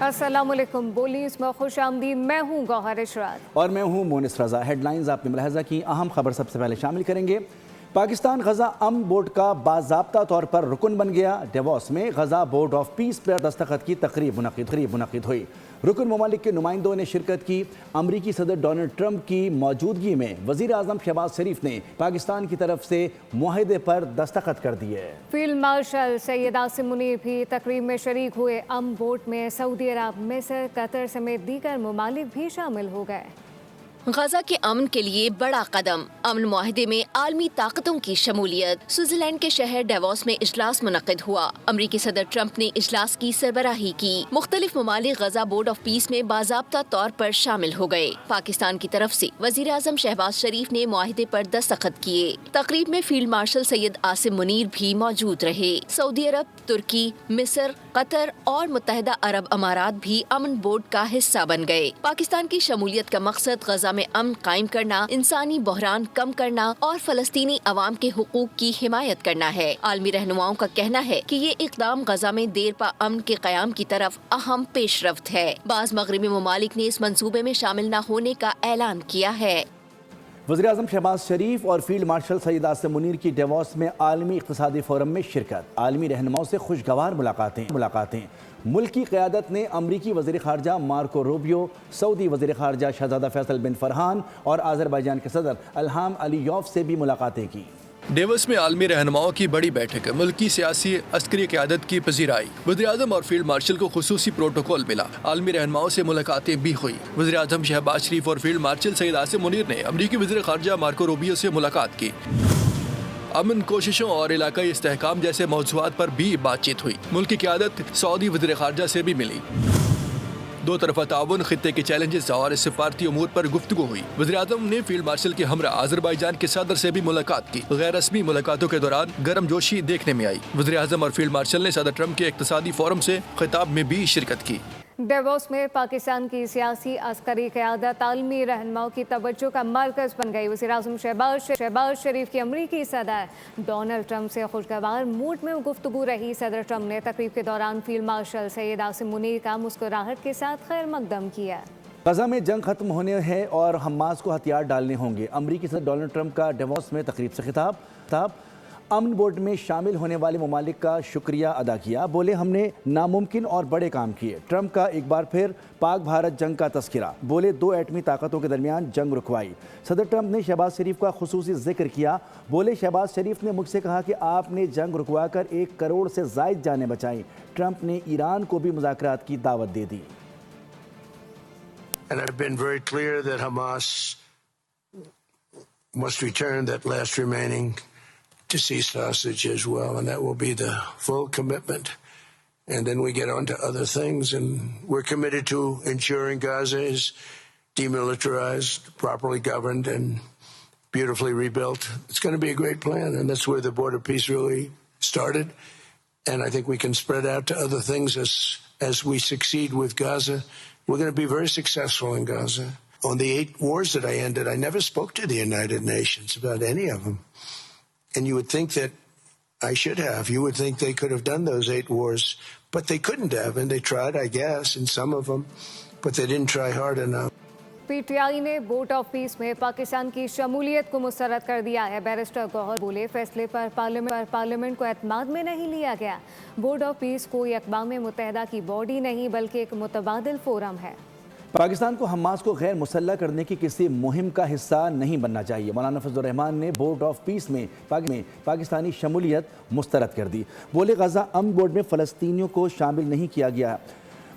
अस्सलाम वालेकुम। बोलीस में खुश आमदीद। मैं हूँ गौहर इशरात और मैं हूँ मोनिस रजा। हेडलाइंस आपने मुलाहजा की, अहम खबर सबसे पहले शामिल करेंगे। पाकिस्तान गजा अमन बोर्ड का बाज़ाब्ता तौर पर रुकन बन गया। डेवोस में गजा बोर्ड ऑफ पीस पर दस्तखत की तकरीब मुनक़िद हुई। रुकन ममालिक के नुमाइंदों ने शिरकत की। अमरीकी सदर डोनाल्ड ट्रंप की मौजूदगी में वज़ीर आज़म शहबाज शरीफ ने पाकिस्तान की तरफ से मुआहदे पर दस्तखत कर दिए। फील्ड मार्शल सैयद आसिम मुनीर भी तकरीब में शरीक हुए। अमन बोर्ड में सऊदी अरब, मिस्र, कतर समेत दीगर ममालिक भी शामिल हो गए। गजा के अमन के लिए बड़ा कदम, अमन मुआहदे में आलमी ताकतों की शमूलियत। स्विट्जरलैंड के शहर डेवोस में इजलास मुनक़िद हुआ। अमरीकी सदर ट्रंप ने इजलास की सरबराही की। मुख्तलिफ ममालिक गजा बोर्ड ऑफ पीस में बाज़ाब्ता तौर पर शामिल हो गए। पाकिस्तान की तरफ से वज़ीर आज़म शहबाज शरीफ ने मुआहदे पर दस्तखत किए। तकरीब में फील्ड मार्शल सैयद आसिम मुनीर भी मौजूद रहे। सऊदी अरब, तुर्की, मिस्र, कतर और मुत्तहिदा अरब अमारात भी अमन बोर्ड का हिस्सा बन गए। पाकिस्तान की शमूलियत का मकसद गजा में अमन कायम करना, इंसानी बहरान कम करना और फलस्तीनी अवाम के हुकूक की हिमायत करना है। आलमी रहनुमाओं का कहना है कि ये इक़दाम गजा में देर पा अमन के क़याम की तरफ अहम पेशरफ्त है। बाज़ मगरिबी ममालिक ने इस मंसूबे में शामिल न होने का ऐलान किया है। वज़ीर आज़म शहबाज शरीफ और फील्ड मार्शल सैयद आसिम मुनीर की डेवोस में आलमी इक़्तिसादी फोरम में शिरकत। आलमी रहनुमाओं से खुशगवार मुलाकातें। मुल्क की क़यादत ने अमरीकी वज़ीर ख़ारजा मार्को रूबियो, सऊदी वज़ीर ख़ारजा शहज़ादा फैसल बिन फरहान और आज़रबाईजान के सदर इल्हाम अलीयॉफ से भी मुलाकातें की। डेवोस में आलमी रहनुमाओं की बड़ी बैठक, मुल्क की सियासी अस्करी क़यादत की पजीराई। वज़ीर आज़म और फील्ड मार्शल को खुसूसी प्रोटोकॉल मिला। आलमी रहनुमाओं से मुलाकातें भी हुई। वज़ीर आज़म शहबाज शरीफ और फील्ड मार्शल सैयद आसिम मुनीर ने अमरीकी वज़ीर ख़ारजा मार्को रूबियो से मुलाकात की। अमन कोशिशों और इलाकाई इस्तेहकाम जैसे मौज़ूआत पर भी बातचीत हुई। मुल्क की क़यादत सऊदी वज़ीर ख़ारजा से भी मिली। दो तरफा ताउन, खित्ते के चैलेंजेस और सिफारती अमूर पर गुफ्तगू हुई। वज़ीर आज़म ने फील्ड मार्शल के हमरा आज़रबाईजान के सदर से भी मुलाकात की। गैर रस्मी मुलाकातों के दौरान गर्म जोशी देखने में आई। वज़ीर आज़म और फील्ड मार्शल ने सदर ट्रंप के इक़्तिसादी फोरम से खिताब में भी शिरकत की। डेवोस में पाकिस्तान की सियासी अस्करी क़यादत आलमी रहनुमाओं की तवज्जो का मरकज़ बन गई। वज़ीर आज़म शहबाज शरीफ की अमरीकी सदर डोनाल्ड ट्रंप से खुशगवार मूड में गुफ्तगू रही। सदर ट्रंप ने तकरीब के दौरान फील्ड मार्शल सैयद आसिम मुनीर का मुस्कुराहट के साथ खैर मकदम किया। गजा में जंग खत्म होने है और हमास को हथियार डालने होंगे। अमरीकी सदर डोनाल्ड ट्रंप का डेवोस में तकरीब से खिताब। अमन बोर्ड में शामिल होने वाले ममालिक का शुक्रिया अदा किया। बोले, हमने नामुमकिन और बड़े काम किए। ट्रंप का एक बार फिर पाक भारत जंग का तस्करा। बोले, दो एटमी ताकतों के दरमियान जंग रुकवाई। सदर ट्रंप ने शहबाज शरीफ का खुसूसी जिक्र किया। बोले, शहबाज शरीफ ने मुझसे कहा कि आपने जंग रुकवा कर 1 करोड़ से ज़ायद जानें बचाई। ट्रंप ने ईरान को भी मुज़ाकरात की दावत दे दी। And I've been very clear that Hamas must return that last remaining deceased hostage as well, and that will be the full commitment. And then we get on to other things, and we're committed to ensuring Gaza is demilitarized, properly governed, and beautifully rebuilt. It's going to be a great plan, and that's where the border peace really started. And I think we can spread out to other things as we succeed with Gaza. We're going to be very successful in Gaza. On the 8 wars that I ended, I never spoke to the United Nations about any of them. And you would think that I should have. You would think they could have done those 8 wars, but they couldn't have. And they tried, I guess, in some of them, but they didn't try hard enough. PTI ने board of peace में पाकिस्तान की शमूलियत को मुस्तरद कर दिया है। Barrister Gauhar बोले, फैसले पर पार्लियामेंट को एतमाद में नहीं लिया गया। बोर्ड ऑफ पीस कोई अक़वाम मुत्तहिदा की बॉडी नहीं बल्कि एक मुतबादिल फोरम है। पाकिस्तान को हमास को गैर मुसल्लह करने की किसी मुहिम का हिस्सा नहीं बनना चाहिए। मौलाना फजलुर रहमान ने बोर्ड ऑफ पीस में पाकिस्तानी शमूलियत मुस्तरद कर दी। बोले, गजा अमन बोर्ड में फ़लस्तीनियों को शामिल नहीं किया गया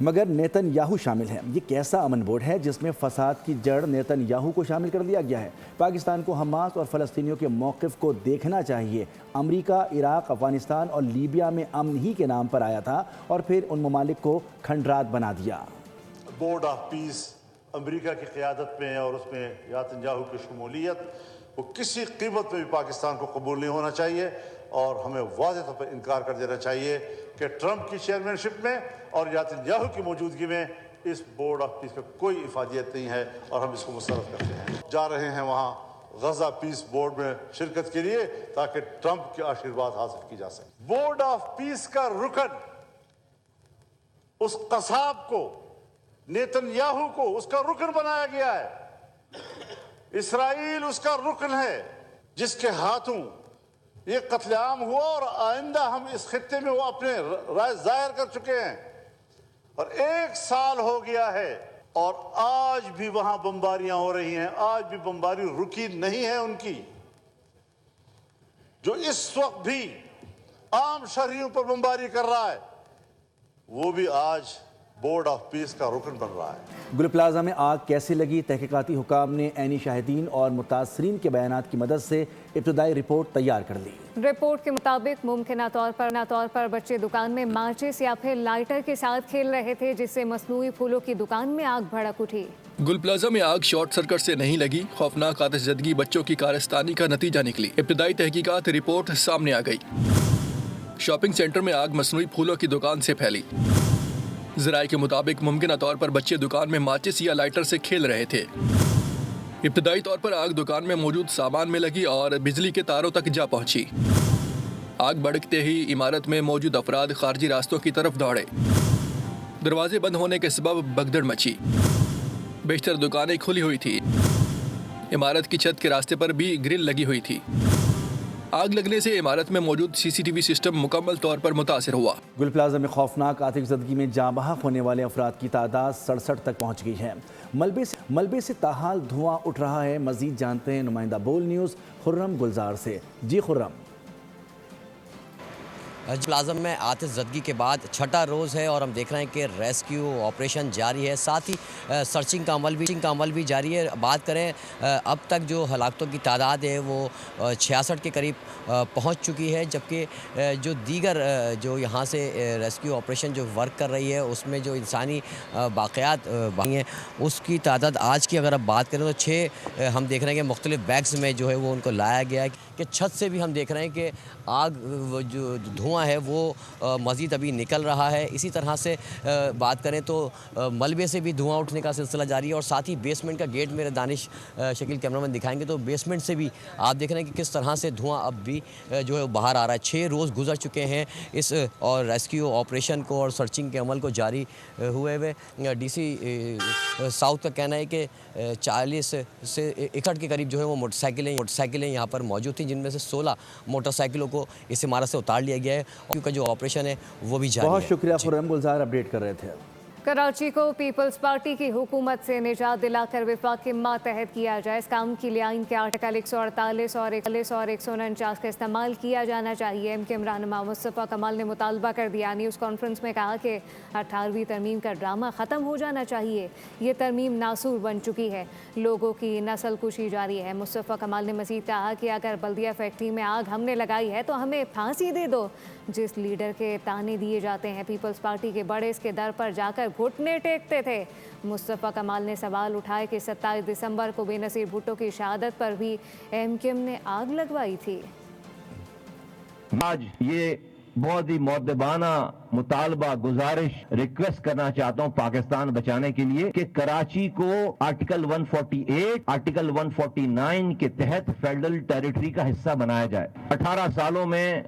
मगर नेतन्याहू शामिल है। ये कैसा अमन बोर्ड है जिसमें फसाद की जड़ नेतन्याहू को शामिल कर दिया गया है। पाकिस्तान को हमास और फ़लस्तीनियों के मौक़िफ़ को देखना चाहिए। अमरीका इराक़, अफ़गानिस्तान और लीबिया में अमन ही के नाम पर आया था और फिर उन ममालिक को खंडरात बना दिया। बोर्ड ऑफ पीस अमेरिका की क़यादत में और उसमें नेतन्याहू की शमूलियत वो किसी कीमत में भी पाकिस्तान को कबूल नहीं होना चाहिए और हमें वाज़ेह तौर पर इनकार कर देना चाहिए कि ट्रंप की चेयरमैनशिप में और नेतन्याहू की मौजूदगी में इस बोर्ड ऑफ पीस में कोई इफादियत नहीं है और हम इसको मुस्तरद करते हैं। जा रहे हैं वहाँ गजा पीस बोर्ड में शिरकत के लिए ताकि ट्रंप के आशीर्वाद हासिल की जा सके। बोर्ड ऑफ पीस का रुकन उस कसाब को, नेतन्याहू को उसका रुकन बनाया गया है। इसराइल उसका रुकन है जिसके हाथों ये कत्लेआम हुआ, और आइंदा हम इस खित्ते में वो अपने राय जाहिर कर चुके हैं। और 1 साल हो गया है और आज भी वहां बमबारियां हो रही हैं, आज भी बमबारी रुकी नहीं है उनकी। जो इस वक्त भी आम शहरियों पर बमबारी कर रहा है, वो भी आज बोर्ड ऑफ पीस का रुकन बन रहा है। गुल प्लाजा में आग कैसे लगी, तहकीकाती हुकाम ने ऐनी शाहिदीन और मुतासरीन के बयानात की मदद से इब्तदाई रिपोर्ट तैयार कर ली। रिपोर्ट के मुताबिक मुमकिन तौर पर बच्चे दुकान में माचिस या फिर लाइटर के साथ खेल रहे थे, जिससे मसनूई फूलों की दुकान में आग भड़क उठी। गुल प्लाजा में आग शॉर्ट सर्किट से नहीं लगी। खौफनाक आतिशज़दगी बच्चों की कारस्तानी का नतीजा निकली। इब्तदाई तहकीकात रिपोर्ट सामने आ गई। शॉपिंग सेंटर में आग मसनूई फूलों की दुकान से फैली। ज़राए के मुताबिक मुमकिन तौर पर बच्चे दुकान में माचिस या लाइटर से खेल रहे थे। इब्तदाई तौर पर आग दुकान में मौजूद सामान में लगी और बिजली के तारों तक जा पहुंची। आग भड़कते ही इमारत में मौजूद अफराद खारजी रास्तों की तरफ दौड़े। दरवाजे बंद होने के सबब भगदड़ मची। बेशतर दुकानें खुली हुई थी। इमारत की छत के रास्ते पर भी ग्रिल लगी हुई थी। आग लगने से इमारत में मौजूद सीसीटीवी सिस्टम मुकम्मल तौर पर मुतासिर हुआ। गुल प्लाजा में खौफनाक आतिशज़दगी में जाँ बहक होने वाले अफराद की तादाद 67 तक पहुँच गई है। मलबे से ताहाल धुआं उठ रहा है। मज़ीद जानते हैं नुमाइंदा बोल न्यूज़ खुर्रम गुलजार से। जी खुर्रम। प्लाज़ा में आतिशज़दगी के बाद छठा रोज़ है और हम देख रहे हैं कि रेस्क्यू ऑपरेशन जारी है, साथ ही सर्चिंग का अमल भी जारी है। बात करें अब तक जो हलाकतों की तादाद है वो 66 के करीब पहुंच चुकी है, जबकि जो दीगर जो यहाँ से रेस्क्यू ऑपरेशन जो वर्क कर रही है उसमें जो इंसानी बाक़ियात बाकी हैं उसकी तादाद आज की अगर अब बात करें तो 6 हम देख रहे हैं कि मुख्तलिफ बैग्स में जो है वो उनको लाया गया है। कि छत से भी हम देख रहे हैं कि आग जो धुआं है वो मज़ीद अभी निकल रहा है। इसी तरह से बात करें तो मलबे से भी धुआं उठने का सिलसिला जारी है और साथ ही बेसमेंट का गेट मेरे दानिश शकील कैमरामैन दिखाएंगे तो बेसमेंट से भी आप देख रहे हैं कि किस तरह से धुआं अब भी जो है बाहर आ रहा है। 6 रोज़ गुजर चुके हैं इस और रेस्क्यू ऑपरेशन को और सर्चिंग के अमल को जारी हुए हुए। DC साउथ का कहना है कि 40 से 61 के करीब जो है वो मोटरसाइकिलें यहाँ पर मौजूद थी, जिनमें से 16 मोटरसाइकिलों को इस इमारत से उतार लिया गया है। क्योंकि जो ऑपरेशन है वो भी जारी है। बहुत शुक्रिया खुर्रम गुलजार, अपडेट कर रहे थे। कराची को पीपल्स पार्टी की हुकूमत से निजात दिलाकर विफाक के मातहत किया जाए। इस काम के लिए आइन के आर्टिकल 148 और 149 का इस्तेमाल किया जाना चाहिए। MKM रहनुमा मुस्तफ़ा कमाल ने मुतालबा कर दिया। न्यूज़ कॉन्फ्रेंस में कहा कि 18वीं तरमीम का ड्रामा ख़त्म हो जाना चाहिए। ये तरमीम नासूर बन चुकी है, लोगों की नस्ल कुशी जारी है। मुस्तफ़ा कमाल ने मज़ीद कहा कि अगर बल्दिया फैक्ट्री में आग हमने लगाई है तो हमें फांसी दे दो। जिस लीडर के ताने दिए जाते हैं पीपल्स पार्टी के बड़े इसके दर पर जाकर घुटने टेकते थे। मुस्तफ़ा कमाल ने सवाल उठाए कि 27 दिसंबर को बेनज़ीर भुट्टो की शहादत पर भी MKM ने आग लगवाई थी। आज ये बहुत ही मुअद्दबाना मुतालबा, गुजारिश, रिक्वेस्ट करना चाहता हूँ पाकिस्तान बचाने के लिए कि कराची को आर्टिकल 148, आर्टिकल 149 के तहत फेडरल टेरिटरी का हिस्सा बनाया जाए। 18 सालों में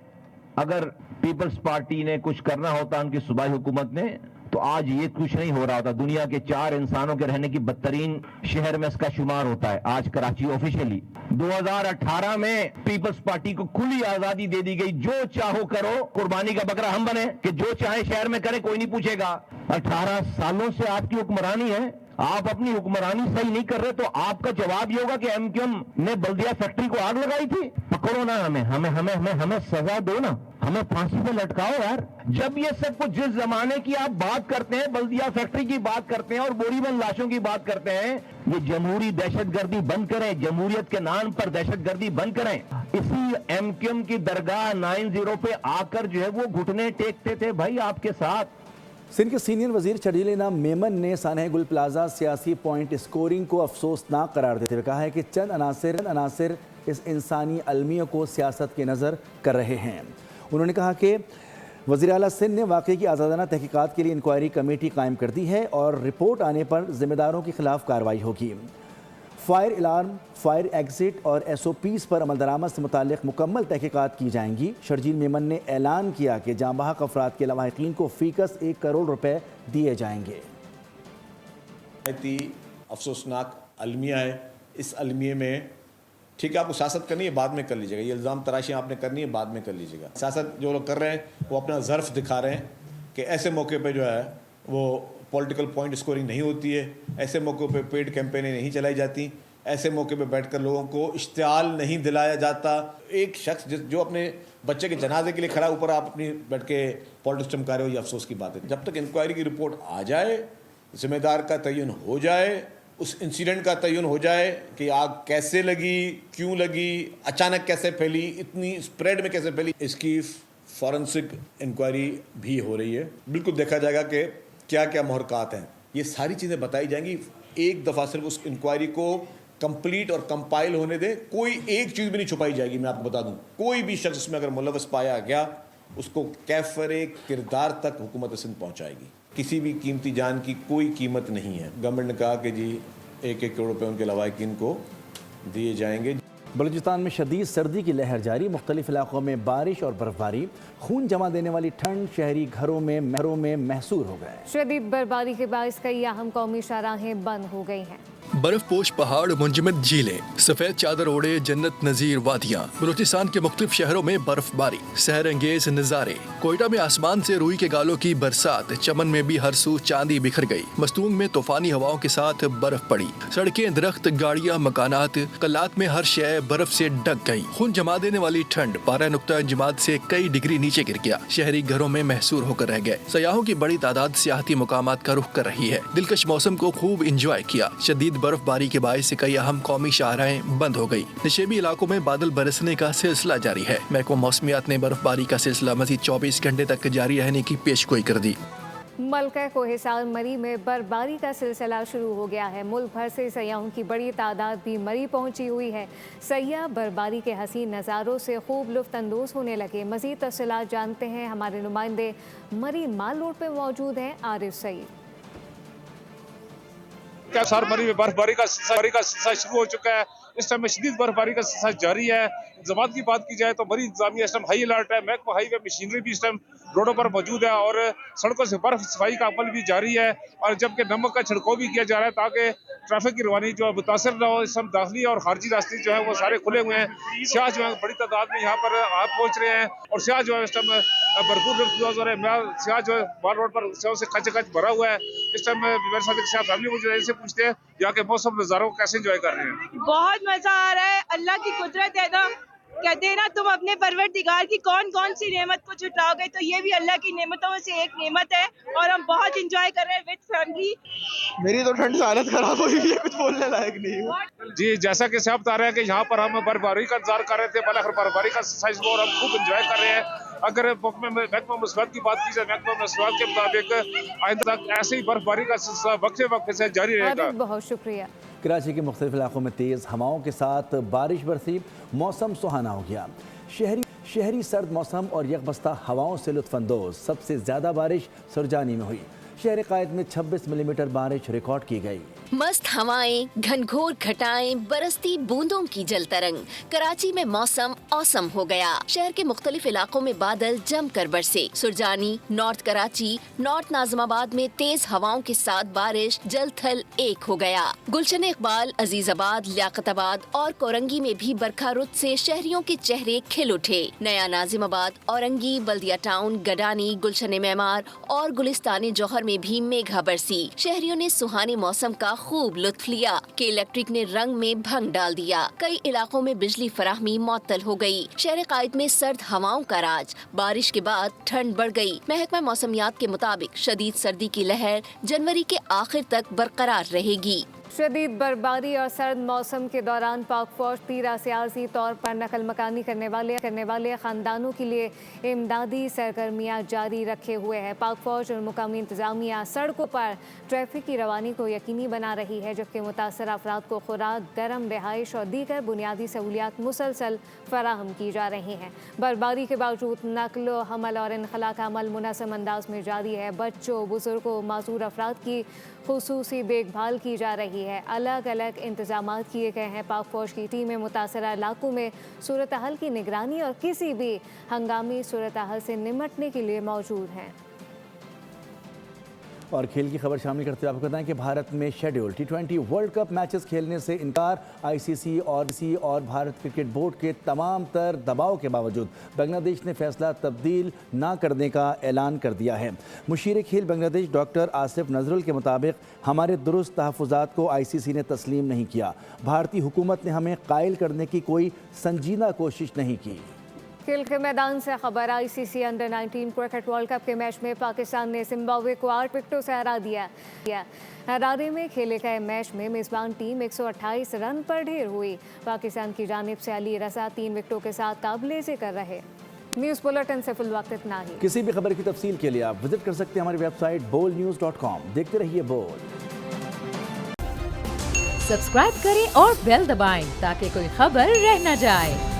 अगर पीपल्स पार्टी ने कुछ करना होता उनकी सूबाई हुकूमत ने तो आज ये कुछ नहीं हो रहा होता। दुनिया के 4 इंसानों के रहने की बदतरीन शहर में इसका शुमार होता है आज कराची ऑफिशियली। 2018 में पीपल्स पार्टी को खुली आजादी दे दी गई, जो चाहो करो, कुर्बानी का बकरा हम बने कि जो चाहे शहर में करें, कोई नहीं पूछेगा। 18 सालों से आपकी हुक्मरानी है, आप अपनी हुक्मरानी सही नहीं कर रहे तो आपका जवाब ये होगा कि MKM ने बल्दिया फैक्ट्री को आग लगाई थी। पकड़ो ना हमें सजा दो ना, हमें फांसी पे लटकाओ यार। जब ये सब कुछ जिस जमाने की आप बात करते हैं, बल्दिया फैक्ट्री की बात करते हैं और बोरीबंद लाशों की बात करते हैं, ये जमहूरी दहशतगर्दी बंद करें, जमहूरियत के नाम पर दहशतगर्दी बंद करें। इसी MKM की दरगाह 90 पे आकर जो है वो घुटने टेकते थे भाई आपके साथ। सिंध के सीनियर वजीर शर्जील इनाम मेमन ने सानह गुल प्लाजा सियासी पॉइंट स्कोरिंग को अफसोसनाक करार देते हुए कहा है कि चंद अनासिर इस इंसानी अलमियों को सियासत के नज़र कर रहे हैं। उन्होंने कहा कि वज़ीर आला सिंध ने वाक़े की आज़ादाना तहकीकात के लिए इंक्वायरी कमेटी कायम कर दी है और रिपोर्ट आने पर ज़िम्मेदारों के खिलाफ कार्रवाई होगी। فائر الارم، فائر ایگزٹ اور SOPs پر عمل درآمد سے متعلق مکمل تحقیقات کی جائیں گی۔ شرجیل میمن نے اعلان کیا کہ جاں بحق افراد کے لواحقین کو فی کس 1 کروڑ روپے دیے جائیں گے۔ بہت ہی افسوسناک المیہ ہے۔ اس المیے میں ٹھیک ہے آپ کو سیاست کرنی ہے بعد میں کر لیجیے گا، یہ الزام تراشی آپ نے کرنی ہے بعد میں کر لیجیے گا۔ سیاست جو لوگ کر رہے ہیں وہ اپنا ظرف دکھا رہے ہیں کہ ایسے موقع پہ جو ہے وہ پولیٹیکل پوائنٹ اسکورنگ نہیں ہوتی ہے، ایسے موقع پہ پیڈ کیمپینیں نہیں چلائی جاتی، ایسے موقع پہ بیٹھ کر لوگوں کو اشتعال نہیں دلایا جاتا۔ ایک شخص جو اپنے بچے کے جنازے کے لیے کھڑا اوپر آپ اپنی بیٹھ کے پالیٹکس چمکا رہے ہو، یہ افسوس کی بات ہے۔ جب تک انکوائری کی رپورٹ آ جائے، ذمہ دار کا تعین ہو جائے، اس انسیڈنٹ کا تعین ہو جائے کہ آگ کیسے لگی، کیوں لگی، اچانک کیسے پھیلی، اتنی اسپریڈ میں کیسے پھیلی، اس کی فورنسک انکوائری بھی ہو رہی ہے۔ بالکل دیکھا جائے گا کہ کیا کیا محرکات ہیں، یہ ساری چیزیں بتائی جائیں گی۔ ایک دفعہ صرف اس انکوائری کو کمپلیٹ اور کمپائل ہونے دیں، کوئی ایک چیز بھی نہیں چھپائی جائے گی۔ میں آپ کو بتا دوں کوئی بھی شخص اس میں اگر ملوث پایا گیا اس کو کیفر کردار تک حکومت سندھ پہنچائے گی۔ کسی بھی قیمتی جان کی کوئی قیمت نہیں ہے۔ گورنمنٹ نے کہا کہ جی 1 کروڑ روپے ان کے لواحقین کو دیے جائیں گے۔ بلوچستان میں شدید سردی کی لہر جاری، مختلف علاقوں میں بارش اور برف باری، خون جما دینے والی ٹھنڈ شہری گھروں میں محصور ہو گئے۔ شدید برفباری کے باعث کئی اہم قومی شاہراہیں بند ہو گئی ہیں۔ برف پوش پہاڑ، منجمد جھیلیں، سفید چادر اوڑے جنت نظیر وادیاں، بلوچستان کے مختلف شہروں میں برف باری، سحر انگیز نظارے۔ کوئٹہ میں آسمان سے روئی کے گالوں کی برسات، چمن میں بھی ہر سو چاندی بکھر گئی۔ مستونگ میں طوفانی ہواؤں کے ساتھ برف پڑی، سڑکیں، درخت، گاڑیاں، مکانات، قلعات میں ہر شے برف سے ڈھک گئی۔ خون جما دینے والی ٹھنڈ، پارہ نقطہ انجماد سے کئی ڈگری نیچے گر گیا، شہری گھروں میں محصور ہو کر رہ گئے۔ سیاحوں کی بڑی تعداد سیاحتی مقامات کا رخ کر رہی ہے، دلکش موسم کو خوب انجوائے کیا۔ شدید برف باری کے باعث کئی اہم قومی شاہراہیں بند ہو گئی۔ نشیبی علاقوں میں بادل برسنے کا سلسلہ جاری ہے۔ محکمہ موسمیات نے برف باری کا سلسلہ مزید 24 گھنٹے تک جاری رہنے کی پیشگوئی کر دی۔ ملکہ کوہستان مری میں برف باری کا سلسلہ شروع ہو گیا ہے۔ ملک بھر سے سیاحوں کی بڑی تعداد بھی مری پہنچی ہوئی ہے۔ سیاح برف باری کے حسین نظاروں سے خوب لطف اندوز ہونے لگے۔ مزید تفصیلات جانتے ہیں ہمارے نمائندے مری مال روڈ پہ موجود ہیں عارف سعید۔ سار مری میں برف باری کا سلسلہ شروع ہو چکا ہے۔ اس ٹائم میں شدید برف باری کا سلسلہ جاری ہے۔ انتظامات کی بات کی جائے تو مری انتظامیہ اس ٹائم ہائی الرٹ ہے۔ محکمہ ہائی وے مشینری بھی اس ٹائم روڈوں پر موجود ہے اور سڑکوں سے برف صفائی کا عمل بھی جاری ہے، اور جبکہ نمک کا چھڑکاؤ بھی کیا جا رہا ہے تاکہ ٹریفک کی روانی جو ہے متاثر نہ ہو۔ اس ٹائم داخلی اور خارجی راستے جو ہے وہ سارے کھلے ہوئے ہیں۔ سیاح جو ہے بڑی تعداد میں یہاں پر پہنچ رہے ہیں اور سیاح جو ہے اس ٹائم بھرپور لطف اندوز ہو رہے ہیں۔ سیاح جو ہے مال روڈ پر سیاحوں سے کچ کچ بھرا ہوا ہے۔ اس ٹائم میرے ساتھ ایک سیاح فیملی موجود ہے، ان سے پوچھتے ہیں یہاں کے موسم نظاروں کو کیسے انجوائے کر رہے ہیں۔ بہت مزہ آ رہا ہے، اللہ کی قدرت ہے نا، کہتے ہیں نا تم اپنے پروردگار کی کون کون سی نعمت کو جھٹلاؤ گے، تو یہ بھی اللہ کی نعمتوں میں سے ایک نعمت ہے اور ہم بہت انجوائے کر رہے ہیں وتھ فیملی۔ میری تو ٹھنڈ سے حالت خراب ہوئی ہے، کچھ بولنے لائق نہیں ہوں۔ جی جیسا کہ صاحب بتا رہے ہیں کہ یہاں پر ہم برف باری کا انتظار کر رہے تھے، بالآخر برف باری کا سلسلہ اور ہم خوب انجوائے کر رہے ہیں۔ اگر محکمہ موسمیات کی بات کی جائے، محکمہ موسمیات کے مطابق آئندہ تک ایسے ہی برف باری کا سلسلہ وقفے سے جاری رہے گا۔ بہت شکریہ۔ کراچی کے مختلف علاقوں میں تیز ہواؤں کے ساتھ بارش برسی، موسم سہانا ہو گیا۔ شہری سرد موسم اور یکبستہ ہواؤں سے لطف اندوز۔ سب سے زیادہ بارش سرجانی میں ہوئی، شہر قائد میں 26 ملی میٹر بارش ریکارڈ کی گئی۔ مست ہوائیں، گھنگھور گھٹائیں، برستی بوندوں کی جل ترنگ، کراچی میں موسم اوسم ہو گیا۔ شہر کے مختلف علاقوں میں بادل جم کر برسے۔ سرجانی، نارتھ کراچی، نارتھ ناظم آباد میں تیز ہواؤں کے ساتھ بارش جل تھل ایک ہو گیا۔ گلشن اقبال، عزیز آباد، لیاقت آباد اور کورنگی میں بھی برکھا رت سے شہریوں کے چہرے کھل اٹھے۔ نیا ناظم آباد، اورنگی، بلدیہ ٹاؤن، گڈانی، گلشن معمار اور گلستان جوہر میں بھی میگھا برسی۔ شہریوں نے سہانے موسم کا خوب لطف لیا کہ الیکٹرک نے رنگ میں بھنگ ڈال دیا۔ کئی علاقوں میں بجلی فراہمی معطل ہو گئی۔ شہر قائد میں سرد ہواؤں کا راج، بارش کے بعد ٹھنڈ بڑھ گئی۔ محکمہ موسمیات کے مطابق شدید سردی کی لہر جنوری کے آخر تک برقرار رہے گی۔ شدید برفباری اور سرد موسم کے دوران پاک فوج تیرہ سیاسی طور پر نقل مکانی کرنے والے خاندانوں کے لیے امدادی سرگرمیاں جاری رکھے ہوئے ہے۔ پاک فوج اور مقامی انتظامیہ سڑکوں پر ٹریفک کی روانی کو یقینی بنا رہی ہے، جبکہ متاثرہ افراد کو خوراک، گرم رہائش اور دیگر بنیادی سہولیات مسلسل فراہم کی جا رہی ہیں۔ برفباری کے باوجود نقل و حمل اور انخلاء کا عمل منظم انداز میں جاری ہے۔ بچوں، بزرگوں، معذور افراد کی خصوصی دیکھ بھال کی جا رہی ہے۔ की है। अलग अलग इंतजामात किए गए हैं। पाक फौज की टीमें मुतासरा इलाकों में सूरत हाल की निगरानी और किसी भी हंगामी सूरत हाल से निपटने के लिए मौजूद हैं। और खेल की खबर शामिल करते हुए आपको बताएं कि भारत में schedule T20 world cup matches खेलने से इनकार। ICC और भारत क्रिकेट बोर्ड के तमाम तर दबाव के बावजूद बांग्लादेश ने फैसला तब्दील ना करने का ऐलान कर दिया है। मुशीर खेल बांग्लादेश डॉक्टर आसिफ नजरुल के मुताबिक हमारे दुरुस्त तहफ़्फ़ुज़ात को ICC ने तस्लीम नहीं किया। भारतीय हुकूमत ने हमें कायल करने की कोई संजीदा कोशिश नहीं की। खेल के मैदान से खबर। ICC under 19 cricket world cup के मैच में पाकिस्तान ने जिम्बाब्वे को 8 विकेटों से हरा दिया। हरारे में खेले गए मैच में मेज़बान टीम 128 रन पर ढेर हुई। पाकिस्तान की जानिब से अली रज़ा 3 विकेटों के साथ ताबलेज़ी कर रहे। न्यूज़ बुलेटिन से फिल वक्त इतना ही। किसी भी खबर की तफसील के लिए आप विजिट कर सकते हैं हमारी वेबसाइट bolnews.com। देखते रहिए बोल। सब्सक्राइब करें और बेल दबाएं ताकि कोई खबर रह न जाए।